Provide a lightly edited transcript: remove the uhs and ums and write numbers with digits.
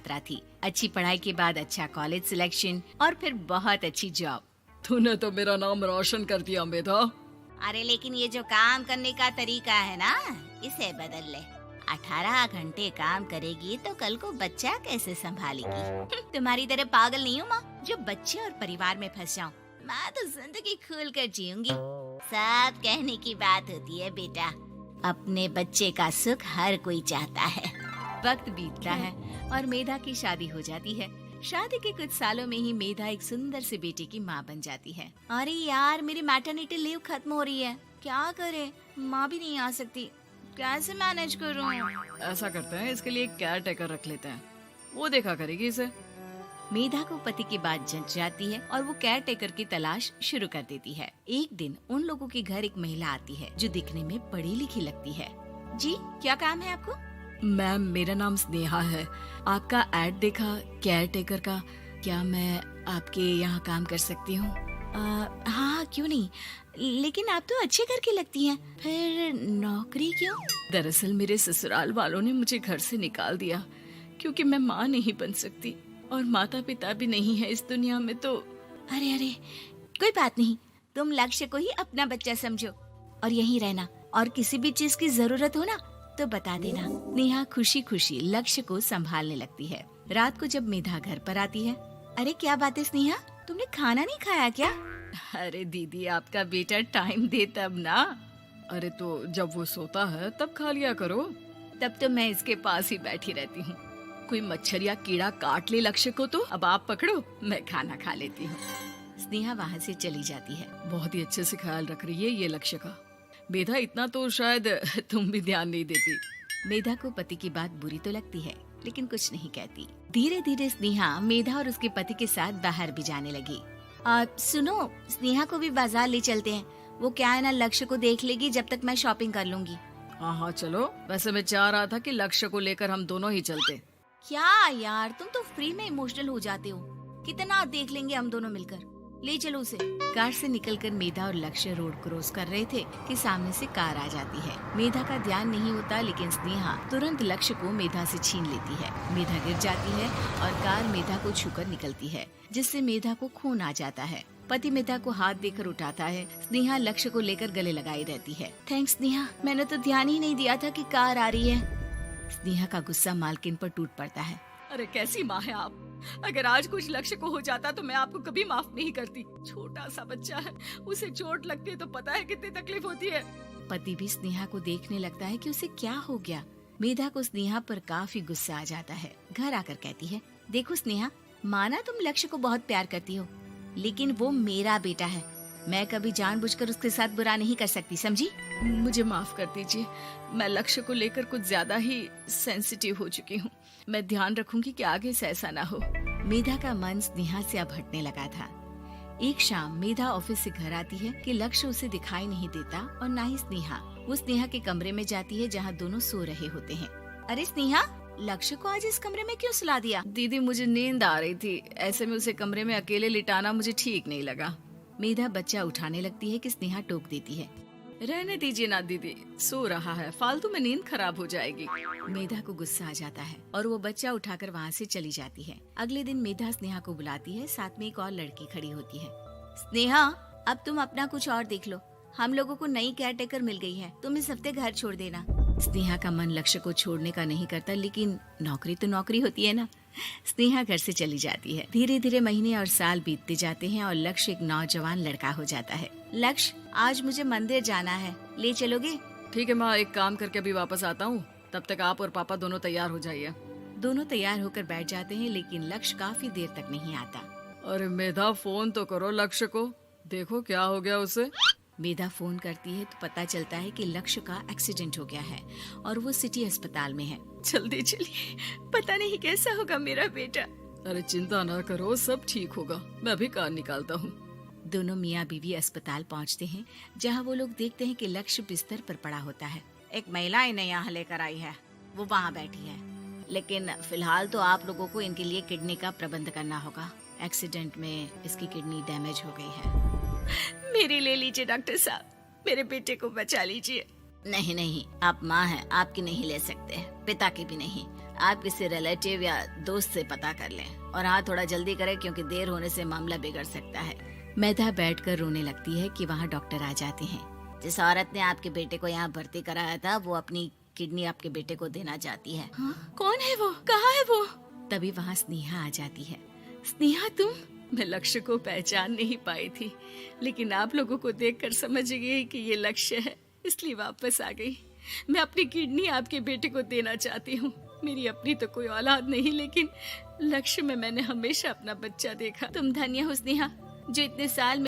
यात्रा थी। अच्छी पढ़ाई के बाद अच्छा कॉलेज सिलेक्शन और फिर बहुत अच्छी जॉब। तूने तो मेरा नाम रोशन कर दिया मेधा। अरे लेकिन ये जो काम करने का तरीका है ना, इसे बदल ले। 18 घंटे काम करेगी तो कल को बच्चा कैसे संभालेगी? तुम्हारी तरह पागल नहीं हूँ माँ, जो बच्चे और परिवार में फंस जाऊँ। मैं तो जिंदगी खुल कर जीऊंगी। सब कहने की बात होती है बेटा, अपने बच्चे का सुख हर कोई चाहता है। वक्त बीतता है और मेधा की शादी हो जाती है। शादी के कुछ सालों में ही मेधा एक सुंदर से बेटे की माँ बन जाती है। अरे यार, मेरी मैटरनिटी लीव खत्म हो रही है, क्या करे? माँ भी नहीं आ सकती, कैसे मैनेज करूँ? ऐसा करते हैं, इसके लिए एक केयर टेकर रख लेते हैं, वो देखा करेगी इसे। मेधा को पति की बात जंच जाती है और वो केयर टेकर की तलाश शुरू कर देती है। एक दिन उन लोगों के घर एक महिला आती है जो दिखने में पढ़ी लिखी लगती है। जी, क्या काम है आपको? मैम, मेरा नाम स्नेहा है। आपका एड देखा केयर टेकर का, क्या मैं आपके यहाँ काम कर सकती हूँ? हाँ, क्यों नहीं, लेकिन आप तो अच्छे घर की लगती हैं, फिर नौकरी क्यों? दरअसल मेरे ससुराल वालों ने मुझे घर से निकाल दिया क्योंकि मैं माँ नहीं बन सकती और माता पिता भी नहीं है इस दुनिया में। तो अरे कोई बात नहीं, तुम लक्ष्य को ही अपना बच्चा समझो और यहीं रहना, और किसी भी चीज की जरूरत हो ना तो बता देना। नेहा खुशी खुशी लक्ष्य को संभालने लगती है। रात को जब मेधा घर पर आती है, अरे क्या बात है स्नेहा, तुमने खाना नहीं खाया क्या? अरे दीदी, आपका बेटा टाइम दे तब ना। अरे तो जब वो सोता है तब खा लिया करो। तब तो मैं इसके पास ही बैठी रहती हूँ। कोई मच्छर या कीड़ा काट ले लक्ष्य को तो अब आप पकड़ो, मैं खाना खा लेती हूँ। स्नेहा वहाँ से चली जाती है। बहुत ही अच्छे से ख्याल रख रही है ये लक्ष्य का। मेधा, इतना तो शायद तुम भी ध्यान नहीं देती। मेधा को पति की बात बुरी तो लगती है, लेकिन कुछ नहीं कहती। धीरे धीरे स्नेहा मेधा और उसके पति के साथ बाहर भी जाने लगी। सुनो, स्नेहा को भी बाजार ले चलते हैं, वो क्या है ना, लक्ष्य को देख लेगी जब तक मैं शॉपिंग कर लूंगी। हाँ चलो, वैसे मैं चाह रहा था कि लक्ष्य को लेकर हम दोनों ही चलते। क्या यार, तुम तो फ्री में इमोशनल हो जाते हो, कितना देख लेंगे हम दोनों मिलकर, ले चलो उसे। कार से निकलकर मेधा और लक्ष्य रोड क्रॉस कर रहे थे कि सामने से कार आ जाती है। मेधा का ध्यान नहीं होता, लेकिन स्नेहा तुरंत लक्ष्य को मेधा से छीन लेती है। मेधा गिर जाती है और कार मेधा को छूकर निकलती है, जिससे मेधा को खून आ जाता है। पति मेधा को हाथ देकर उठाता है। स्नेहा लक्ष्य को लेकर गले लगाई रहती है। थैंक्स स्नेहा, मैंने तो ध्यान ही नहीं दिया था कि कार आ रही है। स्नेहा का गुस्सा मालकिन पर टूट पड़ता है। अरे कैसी माँ है आप, अगर आज कुछ लक्ष्य को हो जाता तो मैं आपको कभी माफ नहीं करती। छोटा सा बच्चा है, उसे चोट लगती है तो पता है कितनी तकलीफ होती है। पति भी स्नेहा को देखने लगता है कि उसे क्या हो गया। मेधा को स्नेहा पर काफी गुस्सा आ जाता है। घर आकर कहती है, देखो स्नेहा, माना तुम लक्ष्य को बहुत प्यार करती हो, लेकिन वो मेरा बेटा है, मैं कभी जानबूझकर उसके साथ बुरा नहीं कर सकती, समझी? मुझे माफ कर दीजिए, मैं लक्ष्य को लेकर कुछ ज्यादा ही सेंसिटिव हो चुकी हूँ। मैं ध्यान रखूंगी कि आगे से ऐसा ना हो। मेधा का मन स्नेहा से अब हटने लगा था। एक शाम मेधा ऑफिस से घर आती है कि लक्ष्य उसे दिखाई नहीं देता और ना ही स्नेहा। वो स्नेहा के कमरे में जाती है जहाँ दोनों सो रहे होते हैं। अरे स्नेहा, लक्ष्य को आज इस कमरे में क्यों सुला दिया? दीदी, मुझे नींद आ रही थी, ऐसे में उसे कमरे में अकेले लिटाना मुझे ठीक नहीं लगा। मेधा बच्चा उठाने लगती है कि स्नेहा टोक देती है। रहने दीजिए ना दीदी, सो रहा है, फालतू में नींद खराब हो जाएगी। मेधा को गुस्सा आ जाता है और वो बच्चा उठाकर वहाँ से चली जाती है। अगले दिन मेधा स्नेहा को बुलाती है, साथ में एक और लड़की खड़ी होती है। स्नेहा, अब तुम अपना कुछ और देख लो, हम लोगों को नई केयर टेकर मिल गई है, तुम इस हफ्ते घर छोड़ देना। स्नेहा का मन लक्ष्य को छोड़ने का नहीं करता, लेकिन नौकरी तो नौकरी होती है ना। स्नेहा घर से चली जाती है। धीरे धीरे महीने और साल बीतते जाते हैं और लक्ष्य एक नौजवान लड़का हो जाता है। लक्ष्य, आज मुझे मंदिर जाना है, ले चलोगे? ठीक है माँ, एक काम करके अभी वापस आता हूँ, तब तक आप और पापा दोनों तैयार हो जाइए। दोनों तैयार होकर बैठ जाते हैं, लेकिन लक्ष्य काफी देर तक नहीं आता। अरे मेधा, फोन तो करो लक्ष्य को, देखो क्या हो गया उसे। मेधा फोन करती है तो पता चलता है कि लक्ष्य का एक्सीडेंट हो गया है और वो सिटी अस्पताल में है। जल्दी चलिए, पता नहीं कैसा होगा मेरा बेटा। अरे चिंता ना करो, सब ठीक होगा, मैं अभी कार निकालता हूँ। दोनों मियाँ बीवी अस्पताल पहुँचते हैं, जहाँ वो लोग देखते हैं कि लक्ष्य बिस्तर पर पड़ा होता है। एक महिला इन्हें यहाँ लेकर आई है, वो वहाँ बैठी है, लेकिन फिलहाल तो आप लोगों को इनके लिए किडनी का प्रबंध करना होगा। एक्सीडेंट में इसकी किडनी डैमेज हो गई है। मेरी ले लीजिए डॉक्टर साहब, मेरे बेटे को बचा लीजिए। नहीं नहीं, आप माँ हैं, आपकी नहीं ले सकते, पिता की भी नहीं। आप किसी रिलेटिव या दोस्त से पता कर लें और हाँ थोड़ा जल्दी करें क्योंकि देर होने से मामला बिगड़ सकता है। मेधा बैठकर रोने लगती है कि वहाँ डॉक्टर आ जाते हैं। जिस औरत ने आपके बेटे को यहाँ भर्ती कराया था वो अपनी किडनी आपके बेटे को देना चाहती है। हाँ? कौन है वो? कहाँ है वो? तभी वहाँ स्नेहा आ जाती है। स्नेहा तुम? मैं लक्ष्य को पहचान नहीं पाई थी, लेकिन आप लोगों को देखकर समझ गई कि ये लक्ष्य है, इसलिए वापस आ गई। मैं अपनी किडनी आपके बेटे को देना चाहती हूँ। मेरी अपनी तो कोई औलाद नहीं, लेकिन लक्ष्य में मैंने हमेशा अपना बच्चा देखा। तुम धन्य हो स्नेहा जो इतने साल